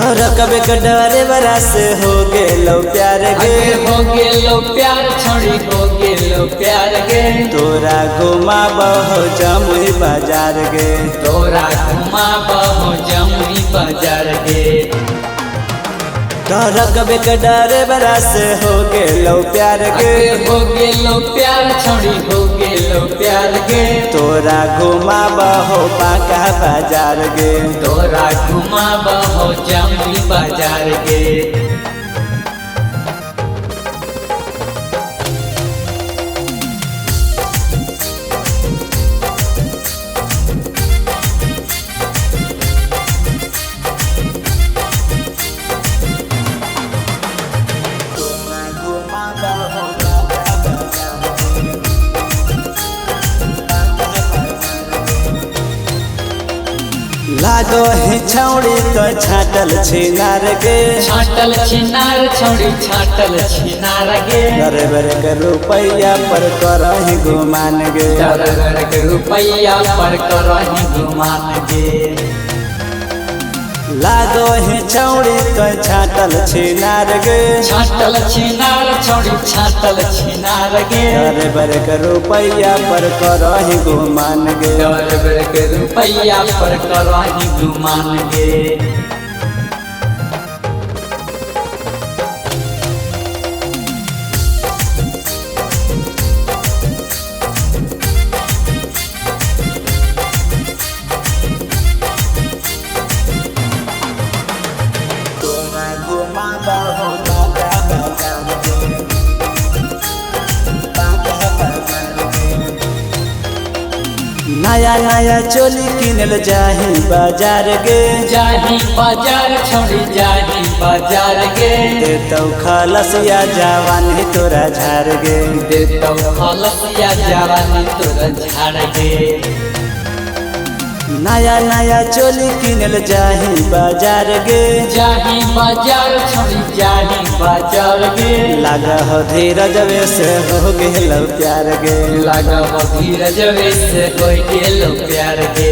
तोर कबे के डरे बरा से हो गेलो प्यार गे, हो गेलो प्यार छोड़ी हो गेलो प्यार गे। तोरा घुमा बहो जमुई बाजार गे, तोरा घुमा बहो जमुई बाजार गे। तोर कबे के डरे बरा से हो गेलो प्यार गे, हो गेलो प्यार छोड़ी हो गेलो प्यार गे। तोरा घुमा बहो बांका बाजार गे, तोरा घुमा बहो जमुई बाजार गे। लागो ही छौड़ी तो छाटल छिनार गे, छाटल छिनार छोड़ी छाटल छिनार गे। डरबर के रुपैया पर करही गुमान गे, डरबर के रुपैया पर करही गुमान गे। लागो ही छौड़ी तो छाटल छिनार गे, छाटल छिनार छोड़ी छाटल छिनार गे। डरबर के रुपैया पर करही गुमान गे, डरबर के रुपैया पर करही गुमान गे। नया नया चोली किनल जाही बाजार गे, जाही बाजार छोड़ी जाही बाजार गे। देतौ खलसिया जवानी तोरा झार गे, देतौ खलसिया जवानी तोरा झाड़ गे। नया नया चोली किनल जाही बाजार गे, जाही बाजार छोड़ी जाही बाजार गे। लागा हो धीरज से हो गेलो प्यार गे, लागब धीरज से हो गेलो प्यार गे।